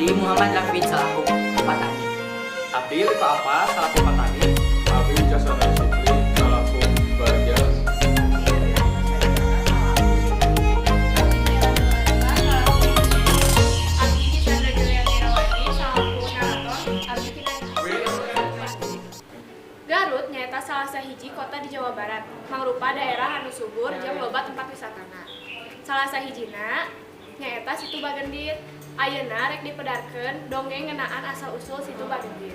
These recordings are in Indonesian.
Abdi Muhammad Rafid selaku petani. Abdi Rifa apa selaku petani. Abdi Jasana Syukri selaku Baja. Garut nyaeta salah sahiji kota di Jawa Barat, mangrupa daerah anu subur jeung loba tempat wisatana. Salah sahijina nyaeta Situ Bagendit. Ayeuna rek dipedarkeun dongeng ngeunaan asal-usul Situ Bagendit.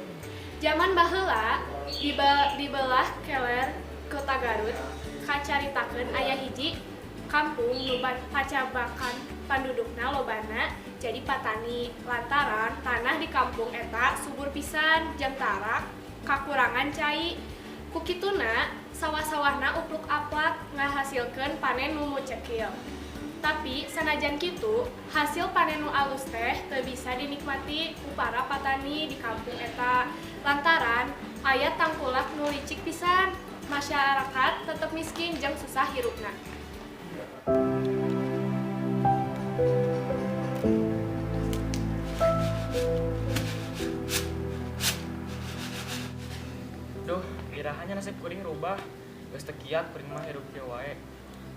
Zaman baheula di belah keler kota Garut kacaritakeun aya hiji kampung nu pacabakan pandudukna lobana jadi patani lantaran tanah di kampung eta subur pisan jeung tarak kakurangan cai. Kukituna sawah-sawahna upluk-aplak ngahasilkeun panen nu mucekil. Tapi sanajan kitu, hasil panen nu alus teh teu bisa dinikmati ku para patani di kampung eta lantaran aya tangkulak nu licik pisan. Masyarakat tetep miskin jeung susah hirupna. Duh, irahanya nasib kuring rubah. Geus teu kiat kuring mah hirup kieu wae.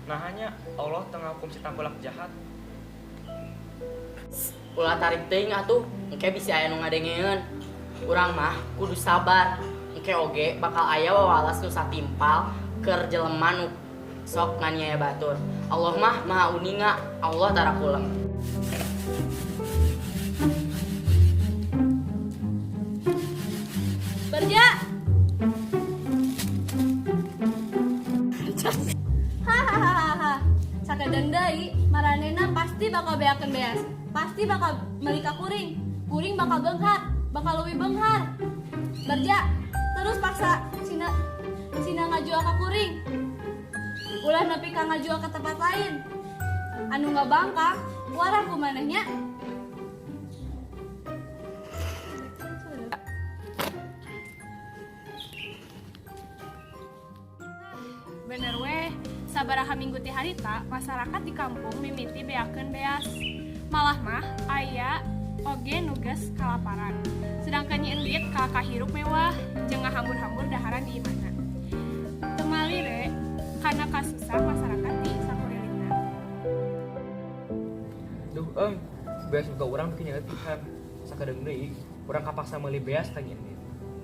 Nah hanya Allah tengah hukum si tangkulak jahat. Ulah tarik teuing atuh, engke bisa aya nu ngadengeun. Urang mah kudu sabar. Engke oge bakal aya wawalas nu satimpal keur jelema nu sok nganiaya batur. Allah mah Maha Uninga, Allah tara kuleng. Berja. Hahaha. Sakadang deui maranena pasti bakal beakeun beas. Pasti bakal meuli ka kuring. Kuring bakal beunghar, bakal leuwih beunghar. Berja, terus paksa Sina ngajual ka kuring. Ulah nepi ka ngajual ke tempat lain. Anu ngabangkak, warah ku manehnya. Bener weh, sabaraha minggu ti harita masyarakat di kampung mimiti beakeun beas. Malah mah aya oge nugas kalaparan. Sedangkan Nyi Endit kahirup mewah jeung ngahambur-hambur daharan di imana. Temalire kana kasusah masyarakat di sakurilingna. Duh beas buka urang bikin nyalet pisan. Sakadeng deui urang kapaksa meuli beas ka Nyi.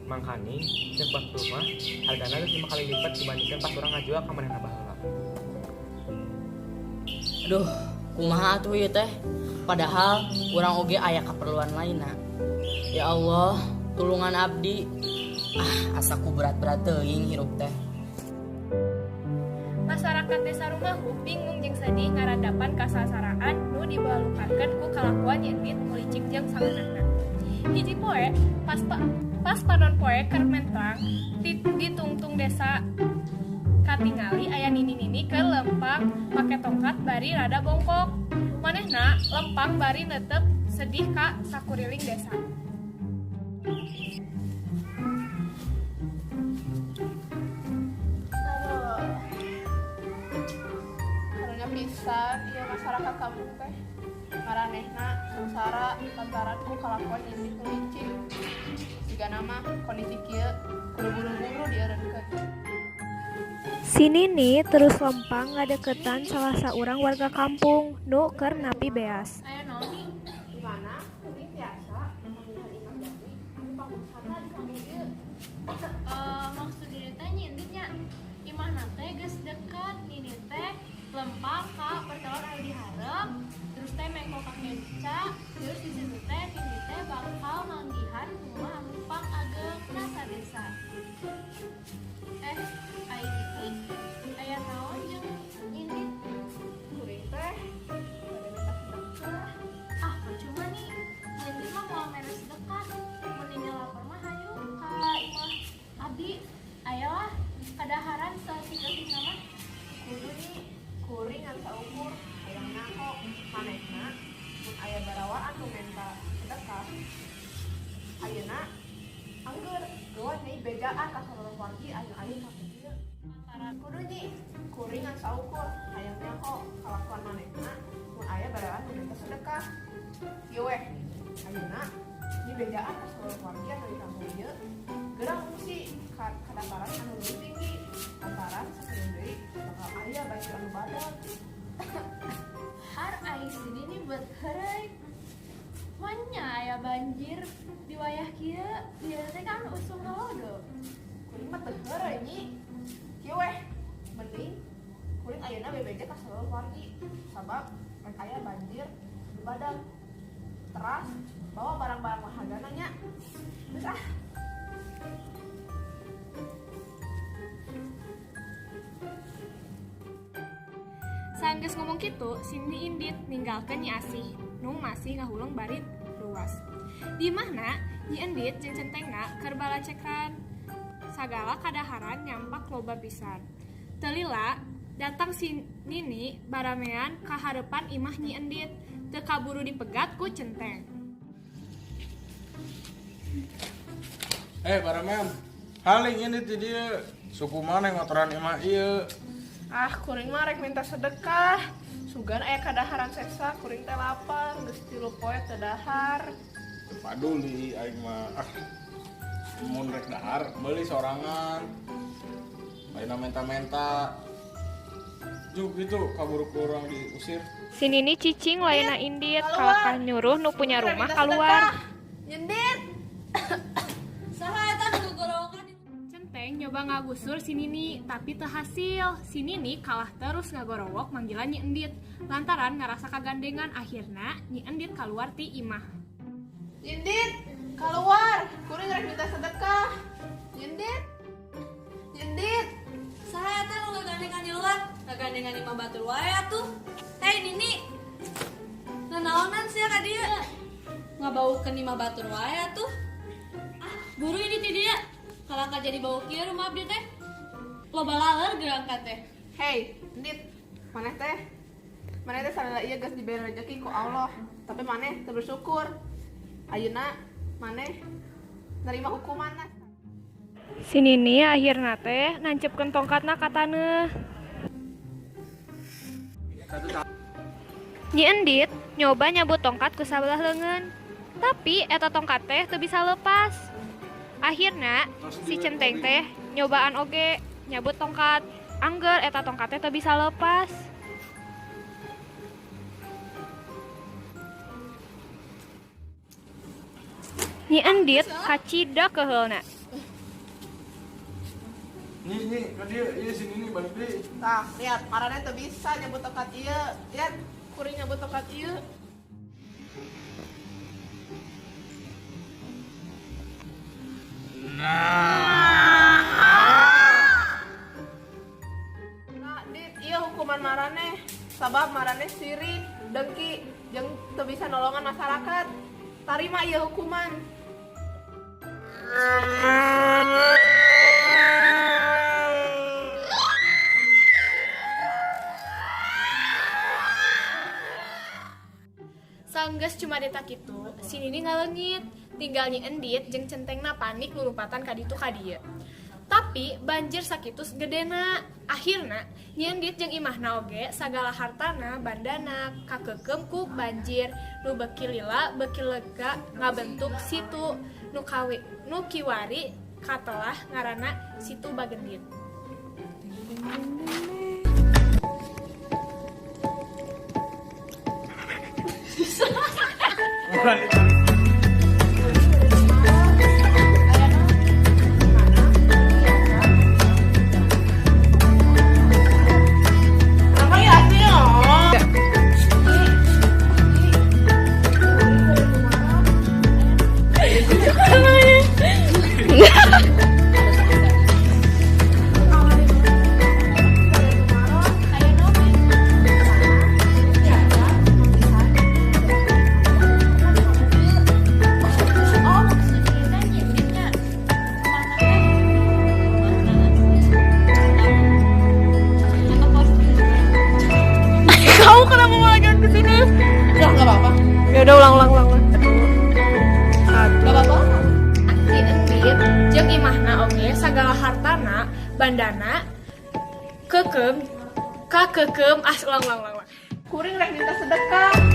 Mangkani cek baktul mah hargana geus 5 kali lipat dibandingkan pas urang ngajual ka manehna baheula. Aduh, kumaha atuh ieu teh? Padahal urang oge aya kaperluan lainna. Ya Allah, tulungan abdi. Asa ku berat-berat teuing hirup teh. Masyarakat desa Rumahu bingung jeung sedih ngarandapan kasasaraan nu dibalukankeun ku kalakuan Nyi Endit nu licik jeung sangeunana. Hiji poe pas padon poe keur mentrang di tungtung desa katingali aya nini-nini ke lempang make tongkat bari rada bongkok. Manehna lempang bari netep sedih ka sakuriling desa. Karena pisan ieu masyarakat kampung teh maranehna sengsara lantaran ku kalakuan Nyi Endit nu licik. Siga nama kondisi kieu kudu buru-buru dieureunkeun. Si Nini terus lempang ngadeukeutan salah saurang warga kampung nu keur napi beas. Aya naon nih? Di mana? Kuring biasa melihat imam jadi anu pangusana di kampung ieu. Maksud ieu teh Nyi Endit nya imahna teh geus deket. Nini teh lempang ka pertelon anu dihareup, terus teh mengko ka kenca, terus di situ teh Nini teh bakal manggihan rumah anu pang ageungna sadesa. Ai Nini, aya naon jeung Nyi Endit? Kuring teh cuma nih Nyi mah mau meres dekat mun Nini lapar mah hayu ka imah abdi ayolah kadaharan saeutik-eutik mah kudu nih kuring anu saukur hayangna kok manehna mun aya barawaan nu menta sedekah ayeuna angger geuan nih bedaan ka sareng wargi aya ka kieu antara kudu nih kuring anu saukur hayangna kok kalakuan manehna mun aya barawaan nu menta sedekah Ieu weh. Ayeuna di bejaan pas warga dari kampung ieu geurang sih kadataran anu leuwih tinggi lantaran sakeun deui bakal aya banjir anu badag. Har aing sini nih buat heureuy. Manya aya banjir di wayah kieu, ieu teh kan usum halodo. Kuring mah teu heureuy nyi. Kieu weh mending kuring ayeuna bebeja ka seluruh wargi sabab rek aya banjir di badag. Teras bawa barang-barang mahagana nya. Geus ah. Sanggeus ngomong kitu, Sini Indit ninggalkeun Nyi Asih, nu masih ngahulung barit luas. Di mana Nyi Endit jeung centengna keur balecekan. Sagala kadaharan nyampak loba pisan. Teu lila datang si Nini baramean ka hareupan imah Nyi Endit, teu kaburu dipegat ku centeng. Baramean, haling ini ti dieu. Suku mana yang ngotoran imah ieu? Ah, kuring mah rek minta sedekah. Sugan aya kadaharan seksa, kuring teh lapar, geus 3 poe teu dahar. Teu paduli aing mah. Mun rek dahar meuli sorangan. Ayeuna menta-menta. Juk gitu kaburu ku urang diusir. Si Nini cicing layanna Indit kalahkah nyuruh nu punya rumah keluar. Nyendit. Saha eta nu gorowokan? Centeng nyoba ngagusur si Nini, tapi teu hasil. Si Nini kalah terus ngagorowok manggilan Nyi Endit. Lantaran ngerasa kagandengan, akhirna Nyi Endit keluar ti imah. Nyendit, keluar. Kuring rek minta sedekah. Nyendit. Nyendit. Saha eta nu gagandengan di luar? Gagandengan di mah batur wae atuh. Hei Nini. Nanaonan sia ka dieu? Ngabaukeun di mah batur wae atuh. Ah, buru ini ti dieu. Kalangka jadi bau kieu rumah abdi teh. Loba laler geurangkan teh. Hei, Ndit. Maneh teh salila ieu geus dibere rezeki ku Allah, tapi maneh teu bersyukur. Ayeuna maneh nerima hukumanna. Si Nini akhirna teh nancepkeun tongkatna ka taneuh. Nyi Endit nyoba nyabut tongkat ku sabelah leungeun, tapi eta tongkat teh teu bisa lepas. Akhirna si centeng teh nyobaan oge nyabut tongkat, angger eta tongkat teh teu bisa lepas. Nyi Endit kacida keheulna. Nih, ka dieu, ieu sini nih balik deui. Tah, lihat, marane teu bisa nyebut tongkat ieu. Lihat, kuring nyebut tongkat ieu. Nah, Dit, ieu hukuman marane. Sabab marane sirik, dengki, jeung teu bisa nolongan masyarakat. Tarima ieu hukuman. Sanggeus cuma detak kitu, si Nini ngaleungit, tinggal Nyi Endit jeung centengna panik lulumpatan ka ditu ka dieu. Tapi banjir sakitu gedena. Akhirna Nyi Endit jeung imahna oge sagala hartana bandana kakeukeum ku banjir. Nu beuki lila beuki lega ngabentuk situ nu kiwari katelah ngaranna Situ Bagendit. Ya udah ulang. Gak apa-apa. Nyi Endit jeung imahna oge sagala hartana bandana kakeukeum ulang. Kuring rek minta sedekah.